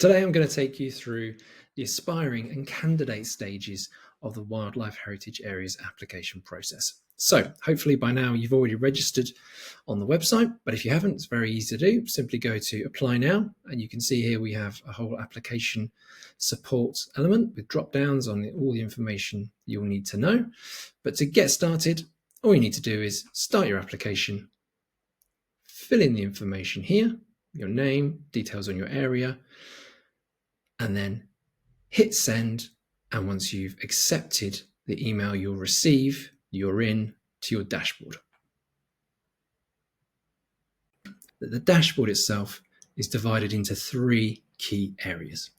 Today I'm going to take you through the aspiring and candidate stages of the Wildlife Heritage Areas application process. So hopefully by now you've already registered on the website, but if you haven't, it's very easy to do. Simply go to Apply Now, and you can see here we have a whole application support element with drop downs on all the information you'll need to know. But to get started, all you need to do is start your application, fill in the information here, your name, details on your area, and then hit send. And once you've accepted the email you'll receive, you're in to your dashboard. The dashboard itself is divided into three key areas.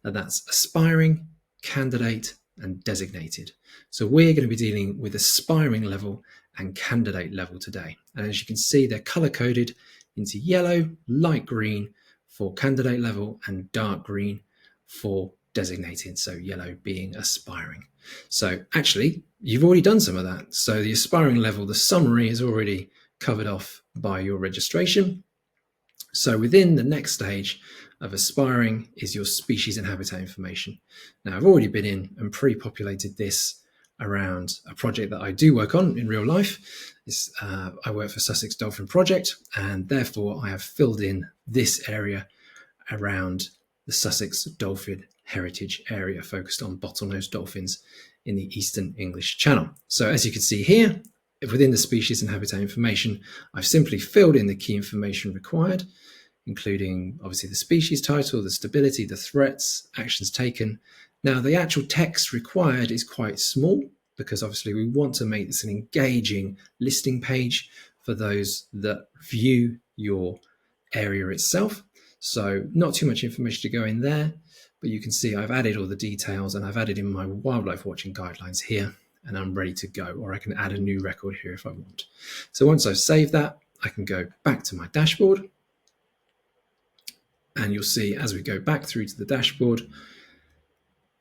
Now that's aspiring, candidate, and designated. So we're going to be dealing with aspiring level and candidate level today. And as you can see, they're color coded into yellow, light green for candidate level, and dark green for designated, so yellow being aspiring. So actually, you've already done some of that. So the aspiring level, the summary is already covered off by your registration. So within the next stage of aspiring is your species and habitat information. Now, I've already been in and pre-populated this around a project that I do work on in real life. I work for Sussex Dolphin Project, and therefore I have filled in this area around the Sussex Dolphin Heritage Area, focused on bottlenose dolphins in the Eastern English Channel. So as you can see here, within the species and habitat information, I've simply filled in the key information required, including obviously the species title, the stability, the threats, actions taken. Now the actual text required is quite small because obviously we want to make this an engaging listing page for those that view your area itself. So not too much information to go in there, but you can see I've added all the details and I've added in my wildlife watching guidelines here, and I'm ready to go, or I can add a new record here if I want. So once I've saved that, I can go back to my dashboard, and you'll see as we go back through to the dashboard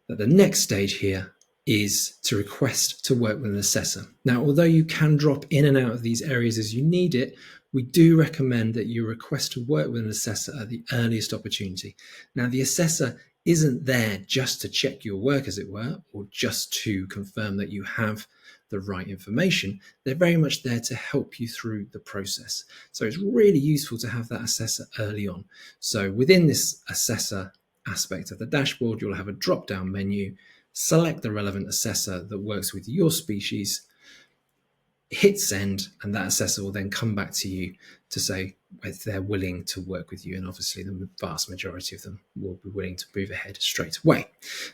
that the next stage here is to request to work with an assessor. Now, although you can drop in and out of these areas as you need it, we do recommend that you request to work with an assessor at the earliest opportunity. Now, the assessor isn't there just to check your work, as it were, or just to confirm that you have the right information. They're very much there to help you through the process. So it's really useful to have that assessor early on. So within this assessor aspect of the dashboard, you'll have a drop-down menu, select the relevant assessor that works with your species, hit send, and that assessor will then come back to you to say if they're willing to work with you. And obviously the vast majority of them will be willing to move ahead straight away.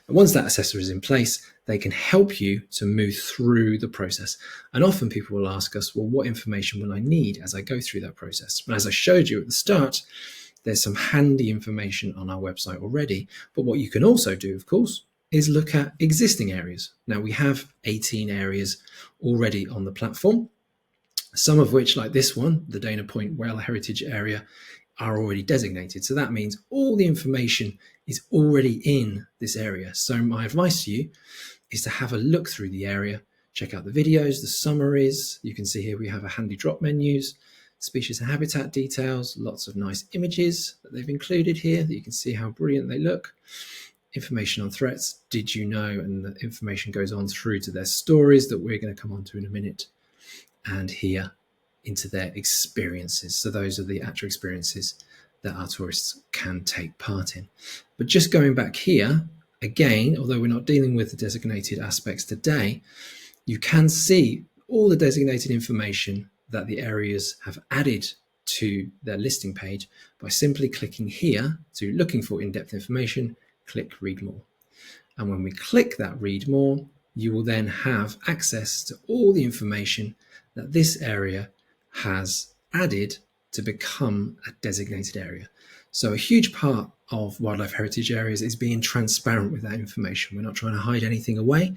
And once that assessor is in place, they can help you to move through the process. And often people will ask us, well, what information will I need as I go through that process? And as I showed you at the start, there's some handy information on our website already. But what you can also do, of course, is look at existing areas. Now we have 18 areas already on the platform, some of which, like this one, the Dana Point Whale Heritage Area, are already designated. So that means all the information is already in this area. So my advice to you is to have a look through the area, check out the videos, the summaries. You can see here we have a handy drop menus, species and habitat details, lots of nice images that they've included here that you can see how brilliant they look. Information on threats, did you know, and the information goes on through to their stories that we're going to come on to in a minute, and here into their experiences. So those are the actual experiences that our tourists can take part in. But just going back here, again, although we're not dealing with the designated aspects today, you can see all the designated information that the areas have added to their listing page by simply clicking here to looking for in-depth information, click read more. And when we click that read more, you will then have access to all the information that this area has added to become a designated area. So a huge part of wildlife heritage areas is being transparent with that information. We're not trying to hide anything away.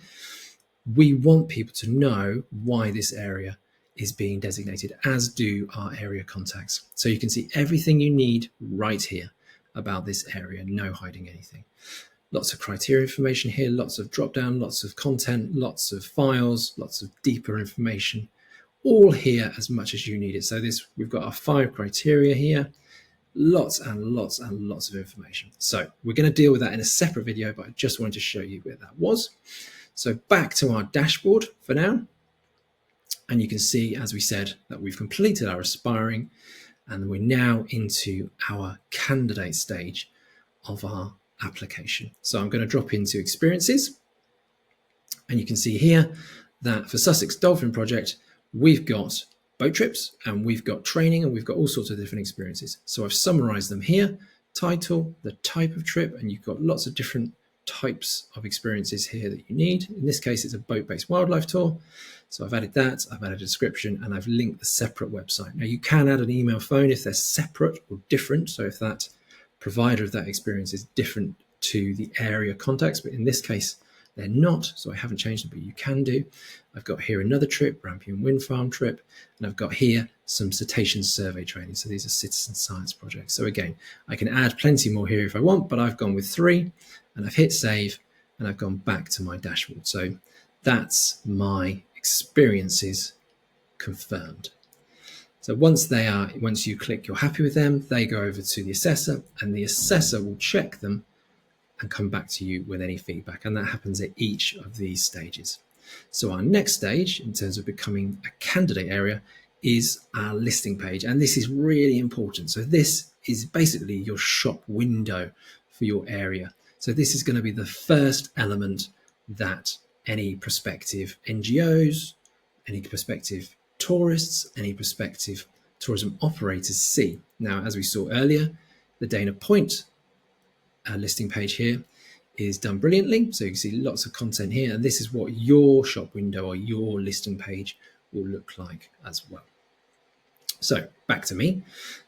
We want people to know why this area is being designated, as do our area contacts. So you can see everything you need right here about this area, no hiding anything. Lots of criteria information here, lots of drop down, lots of content, lots of files, lots of deeper information, all here as much as you need it. So we've got our 5 criteria here, Lots and lots and lots of information. So we're going to deal with that in a separate video, but I just wanted to show you where that was. So back to our dashboard for now. And you can see, as we said, that we've completed our aspiring, and we're now into our candidate stage of our application. So I'm going to drop into experiences, and you can see here that for Sussex Dolphin Project, we've got boat trips and we've got training and we've got all sorts of different experiences. So I've summarized them here: title, the type of trip, and you've got lots of different types of experiences here that you need. In this case, it's a boat-based wildlife tour. So I've added that, I've added a description, and I've linked the separate website. Now you can add an email phone if they're separate or different. So if that provider of that experience is different to the area context, but in this case, they're not, so I haven't changed them, but you can do. I've got here another trip, Rampion Wind Farm trip, and I've got here some cetacean survey training. So these are citizen science projects. So again, I can add plenty more here if I want, but I've gone with 3, and I've hit save, and I've gone back to my dashboard. So that's my experiences confirmed. So once you click you're happy with them, they go over to the assessor, and the assessor will check them and come back to you with any feedback. And that happens at each of these stages. So our next stage in terms of becoming a candidate area is our listing page. And this is really important. So this is basically your shop window for your area. So this is going to be the first element that any prospective NGOs, any prospective tourists, any prospective tourism operators see. Now, as we saw earlier, the Dana Point listing page here is done brilliantly. So you can see lots of content here, and this is what your shop window or your listing page will look like as well. So back to me.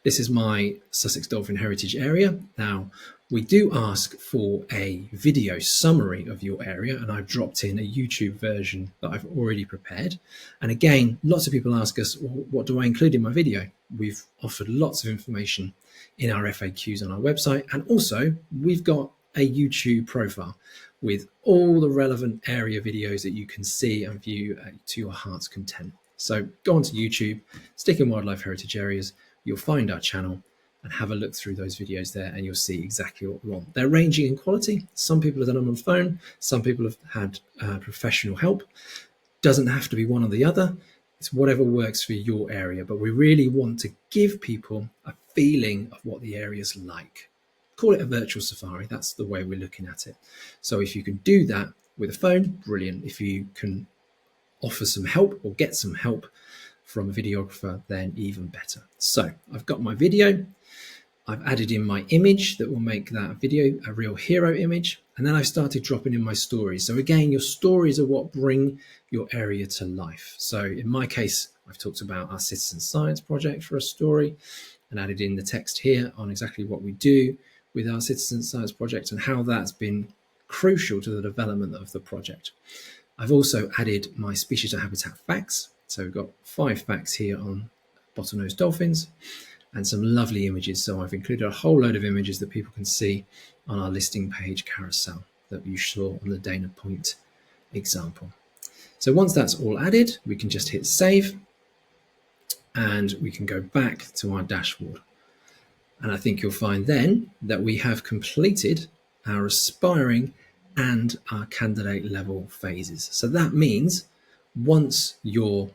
This is my Sussex Dolphin Heritage area. Now, we do ask for a video summary of your area, and I've dropped in a YouTube version that I've already prepared. And again, lots of people ask us, well, what do I include in my video? We've offered lots of information in our FAQs on our website, and also we've got a YouTube profile with all the relevant area videos that you can see and view to your heart's content. So go onto YouTube, stick in Wildlife Heritage Areas, you'll find our channel and have a look through those videos there, and you'll see exactly what we want. They're ranging in quality. Some people have done them on phone, some people have had professional help. Doesn't have to be one or the other. It's whatever works for your area, but we really want to give people a feeling of what the area's like. Call it a virtual safari. That's the way we're looking at it. So if you can do that with a phone, brilliant. If you can offer some help or get some help from a videographer, then even better. So I've got my video. I've added in my image that will make that video a real hero image. And then I've started dropping in my stories. So again, your stories are what bring your area to life. So in my case, I've talked about our citizen science project for a story and added in the text here on exactly what we do with our citizen science project and how that's been crucial to the development of the project. I've also added my species and habitat facts. So we've got 5 facts here on bottlenose dolphins and some lovely images. So I've included a whole load of images that people can see on our listing page carousel that you saw on the Dana Point example. So once that's all added, we can just hit save and we can go back to our dashboard. And I think you'll find then that we have completed our aspiring and our candidate level phases. So that means once your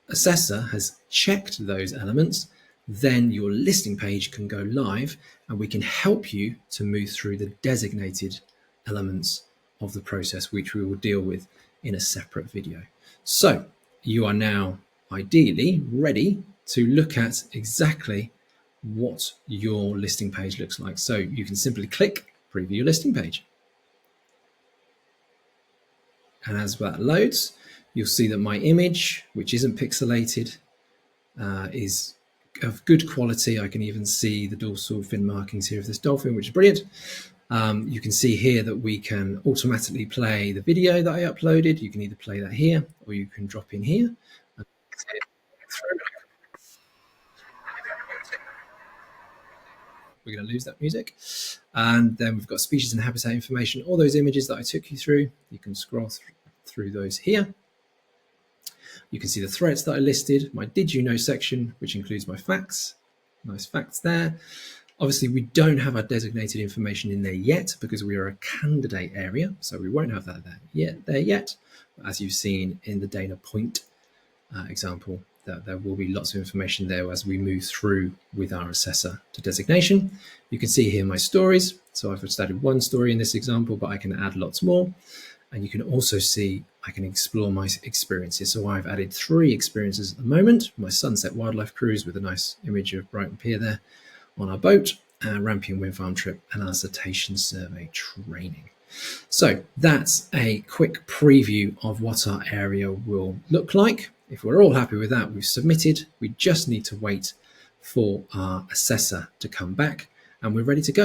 assessor has checked those elements, then your listing page can go live and we can help you to move through the designated elements of the process, which we will deal with in a separate video. So you are now ideally ready to look at exactly what your listing page looks like. So you can simply click preview your listing page. And as that loads, you'll see that my image, which isn't pixelated, is of good quality. I can even see the dorsal fin markings here of this dolphin, which is brilliant. You can see here that we can automatically play the video that I uploaded. You can either play that here or you can drop in here. We're going to lose that music. And then we've got species and habitat information, all those images that I took you through. You can scroll through those here. You can see the threats that I listed, my Did You Know section, which includes my facts, Nice facts there. Obviously, we don't have our designated information in there yet because we are a candidate area, so we won't have that there yet. As you've seen in the Dana Point example, that there will be lots of information there as we move through with our assessor to designation. You can see here my stories. So I've just added one story in this example, but I can add lots more. And you can also see I can explore my experiences. So I've added 3 experiences at the moment. My sunset wildlife cruise with a nice image of Brighton Pier there on our boat, Rampion Wind Farm trip, and our cetacean survey training. So that's a quick preview of what our area will look like. If we're all happy with that, we've submitted. We just need to wait for our assessor to come back and we're ready to go.